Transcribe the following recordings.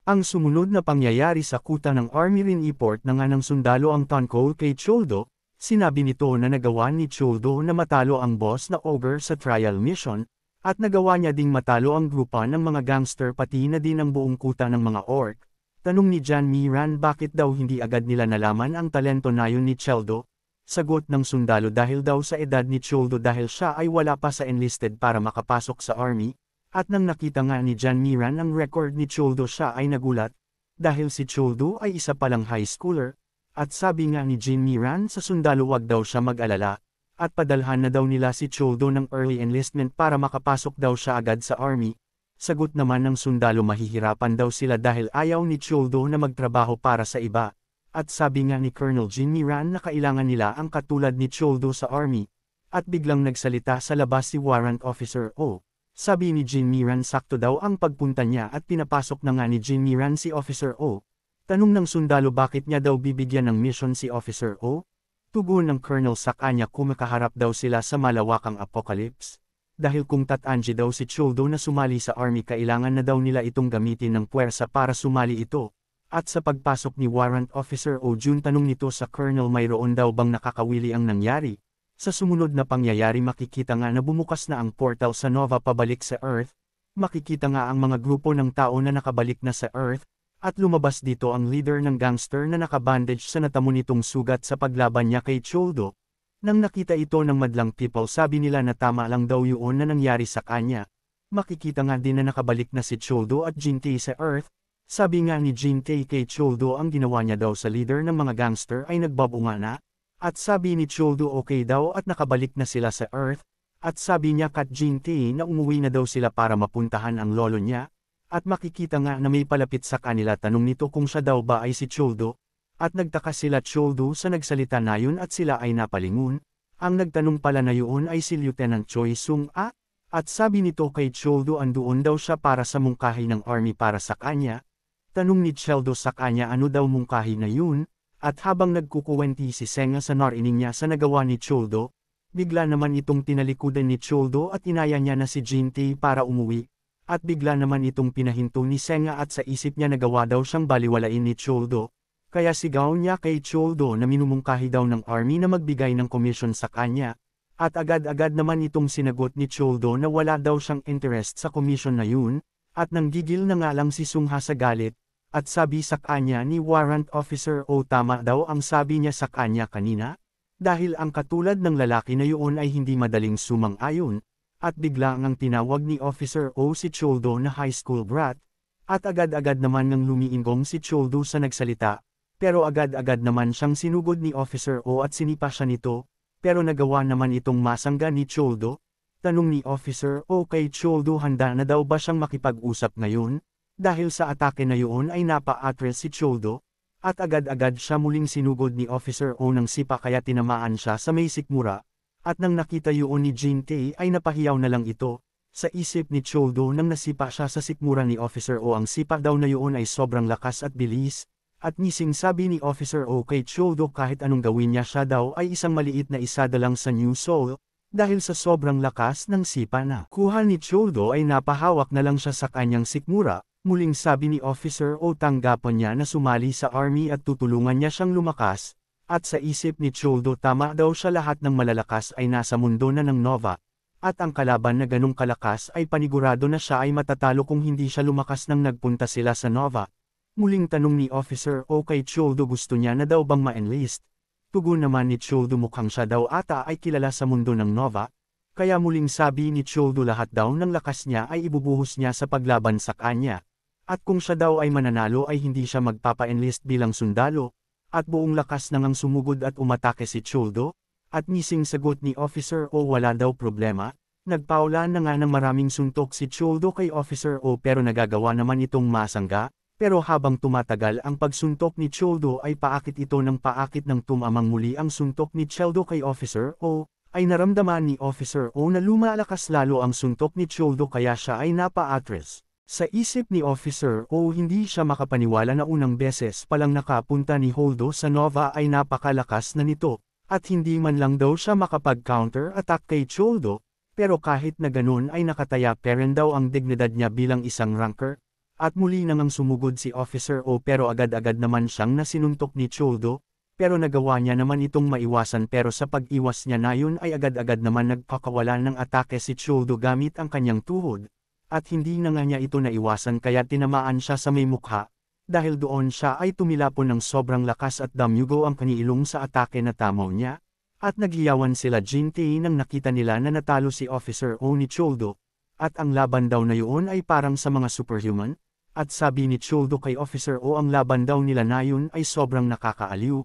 Ang sumunod na pangyayari sa kuta ng Army rin-report na nga ng sundalo ang tungkol kay Choldo, sinabi nito na nagawa ni Choldo na matalo ang boss na ogre sa trial mission, at nagawa niya ding matalo ang grupa ng mga gangster pati na din ang buong kuta ng mga orc. Tanong ni John Miran bakit daw hindi agad nila nalaman ang talento na yun ni Choldo. Sagot ng sundalo dahil daw sa edad ni Choldo dahil siya ay wala pa sa enlisted para makapasok sa army. At nang nakita nga ni John Miran ang record ni Choldo siya ay nagulat, dahil si Choldo ay isa palang high schooler, at sabi nga ni John Miran sa sundalo wag daw siya mag-alala, at padalhan na daw nila si Choldo ng early enlistment para makapasok daw siya agad sa army. Sagot naman ng sundalo mahihirapan daw sila dahil ayaw ni Choldo na magtrabaho para sa iba, at sabi nga ni Colonel John Miran na kailangan nila ang katulad ni Choldo sa army, at biglang nagsalita sa labas si Warrant Officer O. Sabi ni John Miran sakto daw ang pagpunta niya at pinapasok na nga ni John Miran si Officer O. Tanong ng sundalo bakit niya daw bibigyan ng mission si Officer O? Tugon ng Colonel sa kanya kumakaharap daw sila sa malawakang apocalypse. Dahil kung tatanji daw si Choldo na sumali sa army kailangan na daw nila itong gamitin ng puwersa para sumali ito. At sa pagpasok ni Warrant Officer O Jun tanong nito sa Colonel mayroon daw bang nakakawili ang nangyari? Sa sumunod na pangyayari makikita nga na bumukas na ang portal sa Nova pabalik sa Earth, makikita nga ang mga grupo ng tao na nakabalik na sa Earth, at lumabas dito ang leader ng gangster na nakabandage sa natamo nitong sugat sa paglaban niya kay Choldo. Nang nakita ito ng madlang people sabi nila na tama lang daw yun na nangyari sa kanya. Makikita nga din na nakabalik na si Choldo at Jintae sa Earth, sabi nga ni Jintae kay Choldo ang ginawa niya daw sa leader ng mga gangster ay nagbabunga na. At sabi ni Choldo okay daw at nakabalik na sila sa Earth, at sabi niya kat Jintae na umuwi na daw sila para mapuntahan ang lolo niya, at makikita nga na may palapit sa kanila tanong nito kung siya daw ba ay si Choldo, at nagtaka sila Choldo sa nagsalita na yun at sila ay napalingon, ang nagtanong pala na yun ay si Lieutenant Choi Sung-a, at sabi nito kay Choldo andoon daw siya para sa mungkahi ng army para sa kanya, tanong ni Choldo sa kanya ano daw mungkahi na yun. At habang nagkukuwenti si Senga sa narinig niya sa nagawa ni Choldo, bigla naman itong tinalikudan ni Choldo at inaya niya na si Jintae para umuwi, at bigla naman itong pinahinto ni Senga at sa isip niya nagawa daw siyang baliwalain ni Choldo, kaya sigaw niya kay Choldo na minumungkahi daw ng army na magbigay ng komisyon sa kanya, at agad-agad naman itong sinagot ni Choldo na wala daw siyang interest sa komisyon na yun, at nanggigil na nga lang si Sungha sa galit. At sabi sa kanya ni Warrant Officer O tama daw ang sabi niya sa kanya kanina, dahil ang katulad ng lalaki na yun ay hindi madaling sumang-ayon, at bigla ngang tinawag ni Officer O si Choldo na high school brat, at agad-agad naman ngang lumiinggong si Choldo sa nagsalita, pero agad-agad naman siyang sinugod ni Officer O at sinipa siya nito, pero nagawa naman itong masangga ni Choldo. Tanong ni Officer O kay Choldo handa na daw ba siyang makipag-usap ngayon? Dahil sa atake na yun ay napa-atres si Choldo, at agad-agad siya muling sinugod ni Officer O ng sipa kaya tinamaan siya sa may sikmura, at nang nakita yun ni Jintae ay napahiyaw na lang ito, sa isip ni Choldo nang nasipa siya sa sikmura ni Officer O ang sipa daw na yun ay sobrang lakas at bilis, at nising sabi ni Officer O kay Choldo kahit anong gawin niya siya daw ay isang maliit na isada lang sa New Seoul, dahil sa sobrang lakas ng sipa na kuha ni Choldo ay napahawak na lang siya sa kanyang sikmura. Muling sabi ni Officer O tanggapan niya na sumali sa army at tutulungan niya siyang lumakas, at sa isip ni Choldo tama daw siya lahat ng malalakas ay nasa mundo na ng Nova, at ang kalaban na ganong kalakas ay panigurado na siya ay matatalo kung hindi siya lumakas nang nagpunta sila sa Nova. Muling tanong ni Officer O kay Choldo gusto niya na daw bang ma-enlist. Tugon naman ni Choldo mukhang siya daw ata ay kilala sa mundo ng Nova, kaya muling sabi ni Choldo lahat daw ng lakas niya ay ibubuhos niya sa paglaban sa kanya. At kung siya daw ay mananalo ay hindi siya magpapa-enlist bilang sundalo, at buong lakas nang sumugod at umatake si Choldo, at nising sagot ni Officer O wala daw problema, nagpaulan na nga ng maraming suntok si Choldo kay Officer O pero nagagawa naman itong masangga, pero habang tumatagal ang pagsuntok ni Choldo ay paakit ito ng paakit ng tumamang muli ang suntok ni Choldo kay Officer O, ay naramdaman ni Officer O na lumalakas lalo ang suntok ni Choldo kaya siya ay napa-atres. Sa isip ni Officer O hindi siya makapaniwala na unang beses palang nakapunta ni Holdo sa Nova ay napakalakas na nito, at hindi man lang daw siya makapag-counter-attack kay Choldo, pero kahit na ganun ay nakataya pa rin daw ang dignidad niya bilang isang ranker, At muli nang sumugod si Officer O pero agad-agad naman siyang nasinuntok ni Choldo, pero nagawa niya naman itong maiwasan pero sa pag-iwas niya na yun ay agad-agad naman nagpakawala ng atake si Choldo gamit ang kanyang tuhod, at hindi na nga niya ito naiwasan kaya tinamaan siya sa may mukha, dahil doon siya ay tumilapon ng sobrang lakas at damyugo ang kaniilong sa atake na tamaw niya, at naghiyawan sila Jintae nang nakita nila na natalo si Officer O ni Choldo, at ang laban daw na yun ay parang sa mga superhuman. At sabi ni Choldo kay Officer O ang laban daw nila na yun ay sobrang nakakaaliw,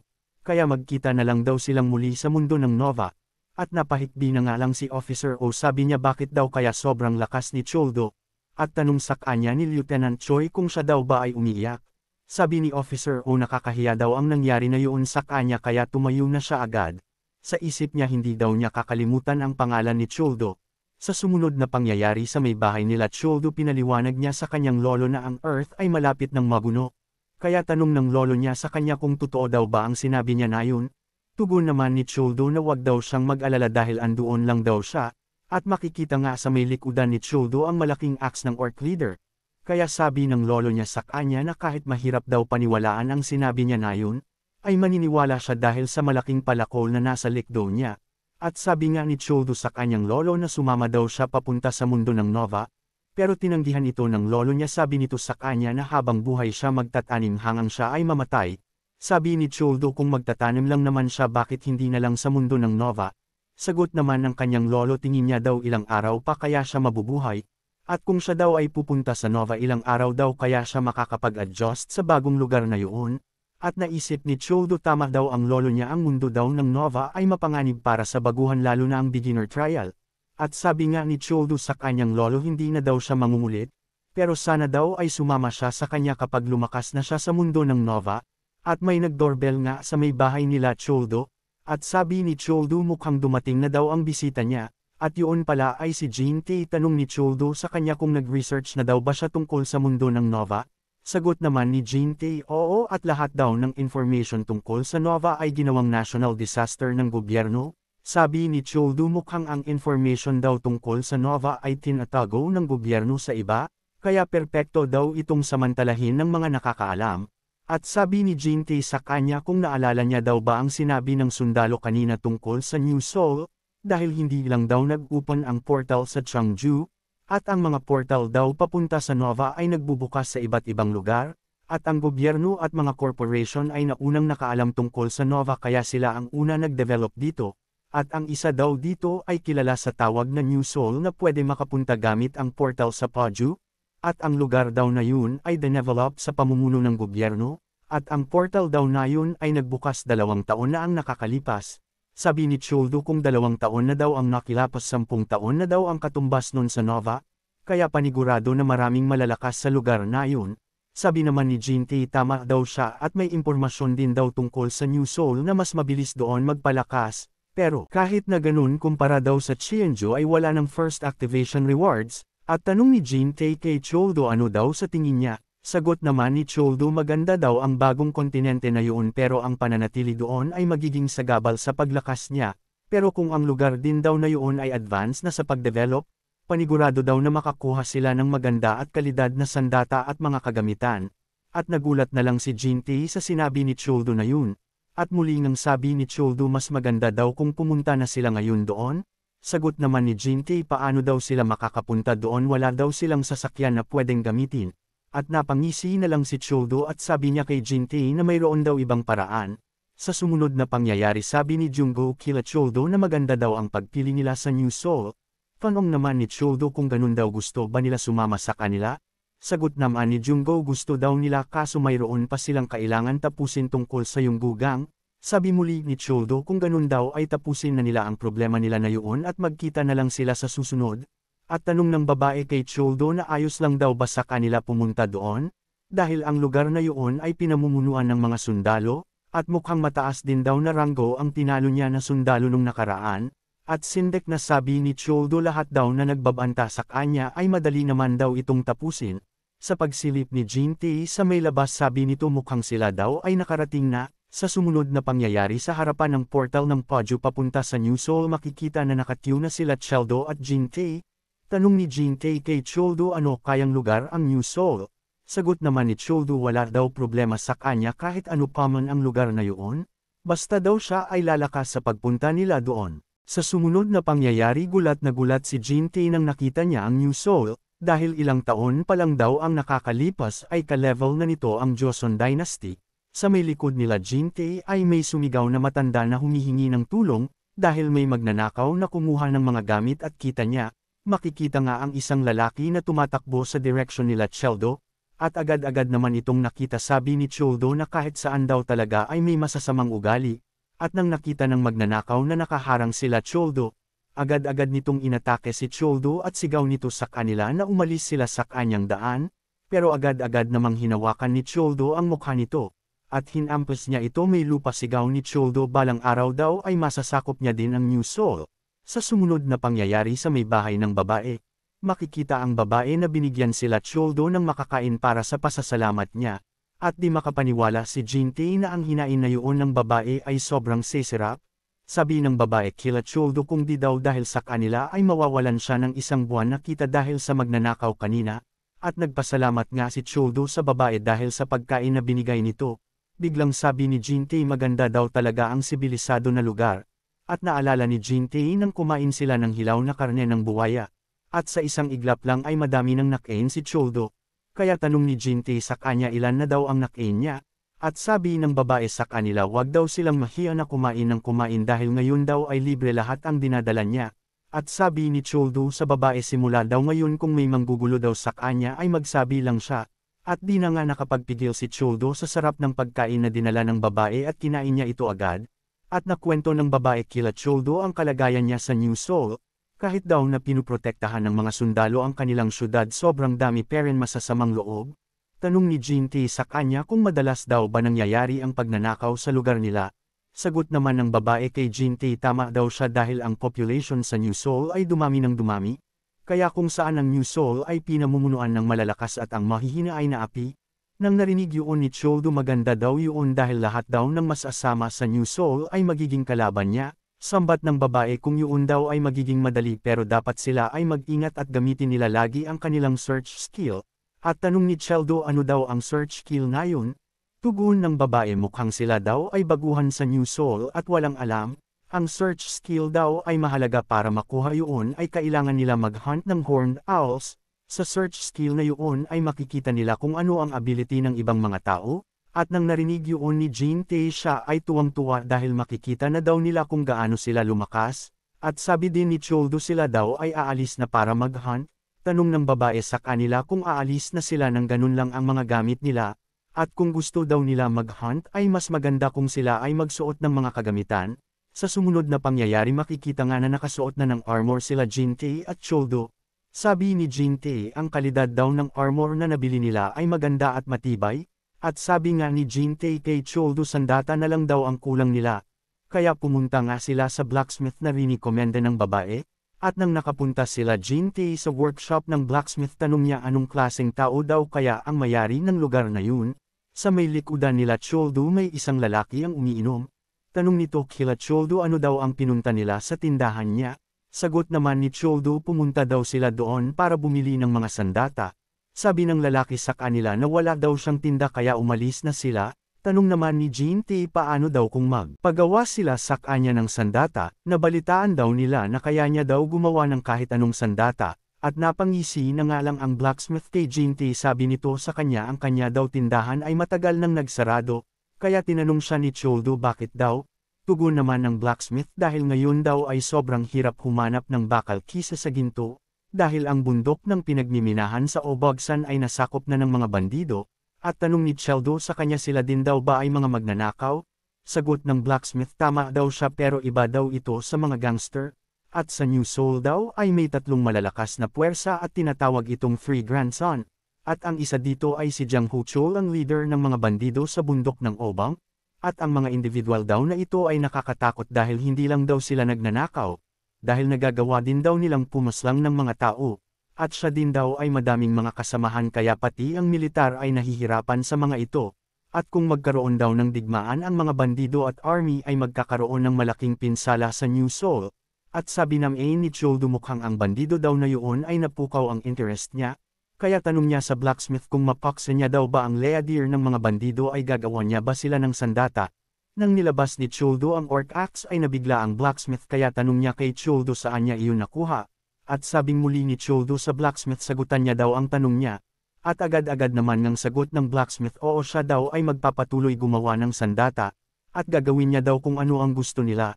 kaya magkita na lang daw silang muli sa mundo ng Nova, at napahikbi na nga lang si Officer O sabi niya bakit daw kaya sobrang lakas ni Choldo, at tanong sa kanya ni Lieutenant Choi kung siya daw ba ay umiiyak. Sabi ni Officer O nakakahiya daw ang nangyari na yun sa kanya kaya tumayo na siya agad, sa isip niya hindi daw niya kakalimutan ang pangalan ni Choldo. Sa sumunod na pangyayari sa may bahay nila Choldo pinaliwanag niya sa kanyang lolo na ang Earth ay malapit ng maguno. Kaya tanong ng lolo niya sa kanya kung totoo daw ba ang sinabi niya na yun. Tugon naman ni Choldo na wag daw siyang mag-alala dahil andoon lang daw siya, at makikita nga sa may likudan ni Choldo ang malaking axe ng Orc Leader. Kaya sabi ng lolo niya sa kanya na kahit mahirap daw paniwalaan ang sinabi niya na yun, ay maniniwala siya dahil sa malaking palakol na nasa likdo niya. At sabi nga ni Choldo sa kanyang lolo na sumama daw siya papunta sa mundo ng Nova, pero tinanggihan ito ng lolo niya sabi nito sa kanya na habang buhay siya magtatanim hanggang siya ay mamatay. Sabi ni Choldo kung magtatanim lang naman siya bakit hindi na lang sa mundo ng Nova. Sagot naman ng kanyang lolo tingin niya daw ilang araw pa kaya siya mabubuhay, at kung siya daw ay pupunta sa Nova ilang araw daw kaya siya makakapag-adjust sa bagong lugar na yun. At naisip ni Choldo tama daw ang lolo niya ang mundo daw ng Nova ay mapanganib para sa baguhan lalo na ang beginner trial. At sabi nga ni Choldo sa kanyang lolo hindi na daw siya mangungulit, pero sana daw ay sumama siya sa kanya kapag lumakas na siya sa mundo ng Nova, at may nag-doorbell nga sa may bahay nila Choldo, at sabi ni Choldo mukhang dumating na daw ang bisita niya, at yun pala ay si Jintae tanong ni Choldo sa kanya kung nag-research na daw ba siya tungkol sa mundo ng Nova. Sagot naman ni Jintae oo at lahat daw ng information tungkol sa Nova ay ginawang national disaster ng gobyerno. Sabi ni Choldo mukhang ang information daw tungkol sa Nova ay tinatago ng gobyerno sa iba, kaya perpekto daw itong samantalahin ng mga nakakaalam. At sabi ni Jintae sa kanya kung naalala niya daw ba ang sinabi ng sundalo kanina tungkol sa New Seoul, dahil hindi lang daw nag-open ang portal sa Changju, at ang mga portal daw papunta sa Nova ay nagbubukas sa iba't ibang lugar, at ang gobyerno at mga corporation ay naunang nakaalam tungkol sa Nova kaya sila ang una nag-develop dito, at ang isa daw dito ay kilala sa tawag na New Seoul na pwede makapunta gamit ang portal sa Paju, at ang lugar daw na yun ay develop sa pamumuno ng gobyerno, at ang portal daw na yun ay nagbukas 2 taon na ang nakakalipas. Sabi ni Choldo kung 2 taon na daw ang nakilapas 10 taon na daw ang katumbas nun sa Nova, kaya panigurado na maraming malalakas sa lugar na yun. Sabi naman ni Jintae tama daw siya at may impormasyon din daw tungkol sa New Seoul na mas mabilis doon magpalakas, pero kahit na ganun kumpara daw sa Cheonju ay wala ng first activation rewards, at tanong ni Jintae kay Choldo ano daw sa tingin niya. Sagot naman ni Choldo maganda daw ang bagong kontinente na yun pero ang pananatili doon ay magiging sagabal sa paglakas niya, pero kung ang lugar din daw na yun ay advanced na sa pagdevelop, panigurado daw na makakuha sila ng maganda at kalidad na sandata at mga kagamitan. At nagulat na lang si Jintae sa sinabi ni Choldo na yun, at muli nang sabi ni Choldo mas maganda daw kung pumunta na sila ngayon doon. Sagot naman ni Jintae paano daw sila makakapunta doon wala daw silang sasakyan na pwedeng gamitin. At napangisi na lang si Choldo at sabi niya kay Jintae na mayroon daw ibang paraan. Sa sumunod na pangyayari sabi ni Jungkook kila Choldo na maganda daw ang pagpili nila sa New Seoul. Tanong naman ni Choldo kung ganun daw gusto ba nila sumama sa kanila. Sagot naman ni Jungkook gusto daw nila kaso mayroon pa silang kailangan tapusin tungkol sa Yonggugang. Sabi muli ni Choldo kung ganun daw ay tapusin na nila ang problema nila na yun at magkita na lang sila sa susunod. At tanong ng babae kay Choldo na ayos lang daw ba sa kanila pumunta doon? Dahil ang lugar na yun ay pinamumunuan ng mga sundalo, at mukhang mataas din daw na ranggo ang tinalo niya na sundalo nung nakaraan, at sindek na sabi ni Choldo lahat daw na nagbabanta sa kanya ay madali naman daw itong tapusin. Sa pagsilip ni Jintae sa may labas sabi nito mukhang sila daw ay nakarating na. Sa sumunod na pangyayari sa harapan ng portal ng Paju papunta sa New Seoul makikita na nakatiw na sila Choldo at Jintae. Tanong ni Jintae kay Choldo ano kayang lugar ang New Seoul. Sagot naman ni Choldo wala daw problema sa kanya kahit ano pa man ang lugar na yun. Basta daw siya ay lalakas sa pagpunta nila doon. Sa sumunod na pangyayari gulat na gulat si Jintae nang nakita niya ang New Soul, dahil ilang taon pa lang daw ang nakakalipas ay ka-level na nito ang Joseon Dynasty. Sa may likod nila Jintae ay may sumigaw na matanda na humihingi ng tulong, dahil may magnanakaw na kumuha ng mga gamit at kita niya, makikita nga ang isang lalaki na tumatakbo sa direksyon nila Choldo, at agad-agad naman itong nakita sabi ni Choldo na kahit saan daw talaga ay may masasamang ugali, at nang nakita ng magnanakaw na nakaharang sila Choldo, agad-agad nitong inatake si Choldo at sigaw nito sa kanila na umalis sila sa kanyang daan, pero agad-agad namang hinawakan ni Choldo ang mukha nito, at hinampas niya ito may lupa sigaw ni Choldo balang araw daw ay masasakop niya din ang New Soul. Sa sumunod na pangyayari sa may bahay ng babae, makikita ang babae na binigyan sila Choldo ng makakain para sa pasasalamat niya, at di makapaniwala si Jintae na ang hinain na yun ng babae ay sobrang sisirap. Sabi ng babae kila Choldo kung di daw dahil sa kanila ay mawawalan siya ng isang buwan na kita dahil sa magnanakaw kanina, at nagpasalamat nga si Choldo sa babae dahil sa pagkain na binigay nito. Biglang sabi ni Jintae maganda daw talaga ang sibilisado na lugar, at naalala ni Jintae nang kumain sila ng hilaw na karne ng buwaya. At sa isang iglap lang ay madami nang nakain si Choldo, kaya tanong ni Jintae sa kanya ilan na daw ang nakain niya, at sabi ng babae sa kanila wag daw silang mahiya na kumain ng kumain dahil ngayon daw ay libre lahat ang dinadala niya, at sabi ni Choldo sa babae simula daw ngayon kung may manggugulo daw sa kanya ay magsabi lang siya, at di na nga nakapagpigil si Choldo sa sarap ng pagkain na dinala ng babae at kinain niya ito agad, at nakwento ng babae kila Choldo ang kalagayan niya sa New Soul. Kahit daw na pinuprotektahan ng mga sundalo ang kanilang syudad sobrang dami pa rin masasamang loob. Tanong ni Jintae sa kanya kung madalas daw ba nangyayari ang pagnanakaw sa lugar nila. Sagot naman ng babae kay Jintae tama daw siya dahil ang population sa New Seoul ay dumami ng dumami. Kaya kung saan ang New Seoul ay pinamumunuan ng malalakas at ang mahihina ay na api. Nang narinig yun ni Choldo maganda daw yun dahil lahat daw ng masasama sa New Seoul ay magiging kalaban niya. Sambat ng babae kung yun daw ay magiging madali pero dapat sila ay mag-ingat at gamitin nila lagi ang kanilang search skill. At tanong ni Choldo ano daw ang search skill na yun? Tugon ng babae mukhang sila daw ay baguhan sa New Seoul at walang alam. Ang search skill daw ay mahalaga para makuha yun ay kailangan nila mag-hunt ng horned owls. Sa search skill na yun ay makikita nila kung ano ang ability ng ibang mga tao. At nang narinig yun ni Jintae siya ay tuwang-tuwa dahil makikita na daw nila kung gaano sila lumakas, at sabi din ni Choldo sila daw ay aalis na para mag-hunt. Tanong ng babae sa kanila kung aalis na sila nang ganun lang ang mga gamit nila, at kung gusto daw nila mag-hunt ay mas maganda kung sila ay magsuot ng mga kagamitan. Sa sumunod na pangyayari makikita nga na nakasuot na ng armor sila Jintae at Choldo. Sabi ni Jintae ang kalidad daw ng armor na nabili nila ay maganda at matibay. At sabi nga ni Jintae kay Choldo sandata na lang daw ang kulang nila. Kaya pumunta nga sila sa blacksmith na rinikomenda ng babae. At nang nakapunta sila Jintae sa workshop ng blacksmith tanong niya anong klaseng tao daw kaya ang mayari ng lugar na yun. Sa may likudan nila Choldo may isang lalaki ang umiinom. Tanong nito kila Choldo ano daw ang pinunta nila sa tindahan niya. Sagot naman ni Choldo pumunta daw sila doon para bumili ng mga sandata. Sabi ng lalaki sa kanila na wala daw siyang tinda kaya umalis na sila. Tanong naman ni Jintae paano daw kung magpagawa sila sa kanya ng sandata, nabalitaan daw nila na kaya niya daw gumawa ng kahit anong sandata, at napangisi na nga lang ang blacksmith kay Jintae sabi nito sa kanya ang kanya daw tindahan ay matagal nang nagsarado, kaya tinanong siya ni Choldo bakit daw. Tugon naman ng blacksmith dahil ngayon daw ay sobrang hirap humanap ng bakal kisa sa ginto. Dahil ang bundok ng pinagmiminahan sa Obogsan ay nasakop na ng mga bandido, at tanong ni Choldo sa kanya sila din daw ba ay mga magnanakaw? Sagot ng blacksmith tama daw siya pero iba daw ito sa mga gangster, at sa New Seoul daw ay may tatlong malalakas na puwersa at tinatawag itong Three Grandson, at ang isa dito ay si Jang Ho-chol ang leader ng mga bandido sa bundok ng Obang, at ang mga individual daw na ito ay nakakatakot dahil hindi lang daw sila nagnanakaw. Dahil nagagawa din daw nilang pumaslang ng mga tao, at siya din daw ay madaming mga kasamahan kaya pati ang militar ay nahihirapan sa mga ito, at kung magkaroon daw ng digmaan ang mga bandido at army ay magkakaroon ng malaking pinsala sa New Seoul, at sabi naman ni Choldo mukhang ang bandido daw na yun ay napukaw ang interest niya, Kaya tanong niya sa blacksmith kung mapaksa niya daw ba ang leader ng mga bandido ay gagawan niya ba sila ng sandata. Nang nilabas ni Choldo ang orc axe ay nabigla ang blacksmith kaya tanong niya kay Choldo saan niya iyon nakuha. At sabing muli ni Choldo sa blacksmith sagutan niya daw ang tanong niya. At agad-agad naman ng sagot ng blacksmith oo siya daw ay magpapatuloy gumawa ng sandata. At gagawin niya daw kung ano ang gusto nila.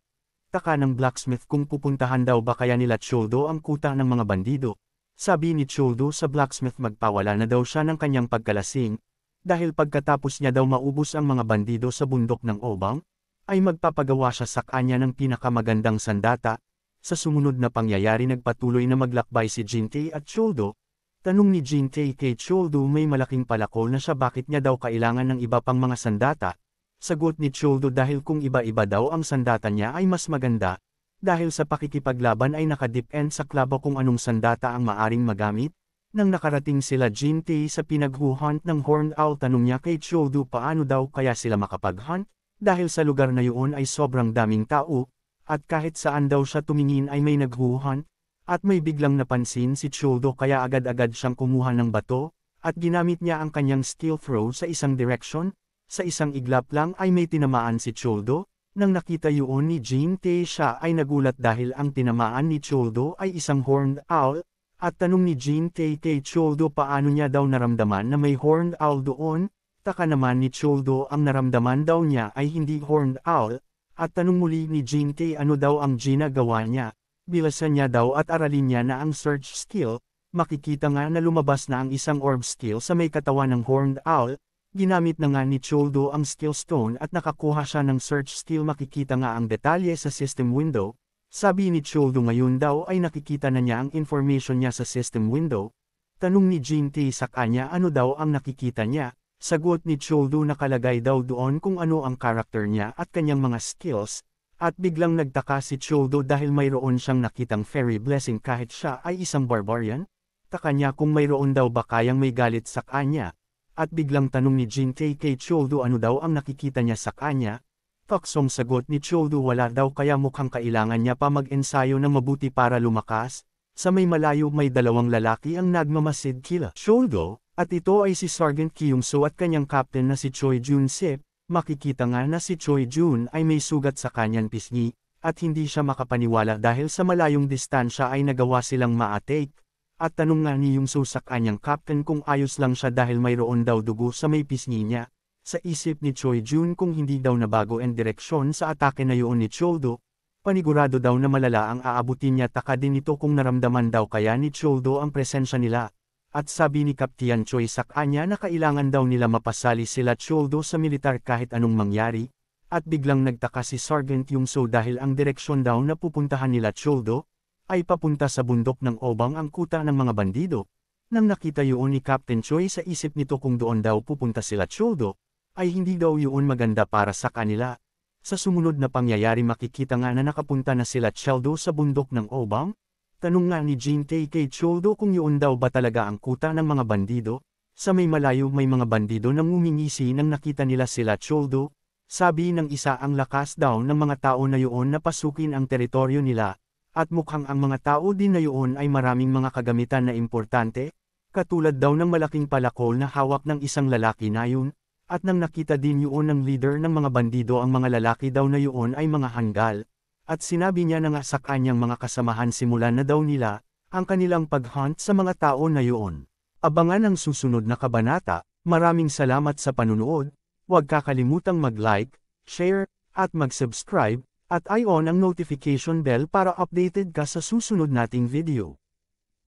Taka ng blacksmith kung pupuntahan daw ba kaya nila Choldo ang kuta ng mga bandido. Sabi ni Choldo sa blacksmith magpawala na daw siya ng kanyang pagkalasing. Dahil pagkatapos niya daw maubos ang mga bandido sa bundok ng Obang, ay magpapagawa siya sa kanya ng pinakamagandang sandata. Sa sumunod na pangyayari nagpatuloy na maglakbay si Jintay at Choldo. Tanong ni Jintay kay Choldo may malaking palakol na siya bakit niya daw kailangan ng iba pang mga sandata. Sagot ni Choldo dahil kung iba-iba daw ang sandata niya ay mas maganda. Dahil sa pakikipaglaban ay nakadepend sa klabo kung anong sandata ang maaring magamit. Nang nakarating sila Jintay sa pinaghuhunt ng horned owl tanong niya kay Choldo paano daw kaya sila makapag-hunt. Dahil sa lugar na yun ay sobrang daming tao. At kahit saan daw siya tumingin ay may naghuhunt, at may biglang napansin si Choldo kaya agad-agad siyang kumuha ng bato, at ginamit niya ang kanyang skill throw sa isang direction, sa isang iglap lang ay may tinamaan si Choldo, nang nakita yun ni Jintay siya ay nagulat dahil ang tinamaan ni Choldo ay isang horned owl, at tanong ni Jintay kay Choldo paano niya daw naramdaman na may horned owl doon, taka naman ni Choldo ang naramdaman daw niya ay hindi horned owl. At tanong muli ni Jintay ano daw ang ginagawa niya, bilasan niya daw at aralin niya na ang search skill, makikita nga na lumabas na ang isang orb skill sa may katawan ng horned owl, ginamit na nga ni Choldo ang skill stone at nakakuha siya ng search skill makikita nga ang detalye sa system window, sabi ni Choldo ngayon daw ay nakikita na niya ang information niya sa system window, tanong ni Jintay sa kanya ano daw ang nakikita niya. Sagot ni Choldo nakalagay daw doon kung ano ang karakter niya at kanyang mga skills, at biglang nagtaka si Choldo dahil mayroon siyang nakitang fairy blessing kahit siya ay isang barbarian. Taka niya kung mayroon daw ba kayang may galit sa kanya, at biglang tanong ni Jintay kay Choldo ano daw ang nakikita niya sa kanya. Taksong sagot ni Choldo wala daw kaya mukhang kailangan niya pa mag-ensayo ng mabuti para lumakas. Sa may malayo may dalawang lalaki ang nagmamasid kila Choldo. At ito ay si Sergeant Kyung-soo at kanyang captain na si Choi Jun-sip, makikita nga na si Choi Jun ay may sugat sa kanyang pisngi, at hindi siya makapaniwala dahil sa malayong distansya ay nagawa silang ma-take, at tanong nga ni Kyung-soo sa kanyang captain kung ayos lang siya dahil mayroon daw dugo sa may pisngi niya. Sa isip ni Choi Jun kung hindi daw nabago ang direksyon sa atake na yun ni Choldo, panigurado daw na malala ang aabutin niya taka din ito kung naramdaman daw kaya ni Choldo ang presensya nila. At sabi ni Kaptian Choi sa kanya na kailangan daw nila mapasali sila Choldo sa militar kahit anong mangyari, at biglang nagtaka si Sergeant Kyung-soo dahil ang direksyon daw na pupuntahan nila Choldo, ay papunta sa bundok ng Obang ang kuta ng mga bandido. Nang nakita yun ni Captain Choi sa isip nito kung doon daw pupunta sila Choldo, ay hindi daw yun maganda para sa kanila. Sa sumunod na pangyayari makikita nga na nakapunta na sila Choldo sa bundok ng Obang. Tanong nga ni Jintay kay Choldo kung yun daw ba talaga ang kuta ng mga bandido. Sa may malayo may mga bandido nang ngumingisi nang nakita nila sila Choldo. Sabi ng isa ang lakas daw ng mga tao na yun na pasukin ang teritoryo nila. At mukhang ang mga tao din na yun ay maraming mga kagamitan na importante. Katulad daw ng malaking palakol na hawak ng isang lalaki na yun. At nang nakita din yun ng leader ng mga bandido ang mga lalaki daw na yun ay mga hanggal. At sinabi niya na nga sa kanyang mga kasamahan simulan na daw nila, ang kanilang pag-hunt sa mga tao na yun. Abangan ang susunod na kabanata, maraming salamat sa panunood, huwag kakalimutang mag-like, share, at mag-subscribe, at i-on ang notification bell para updated ka sa susunod nating video.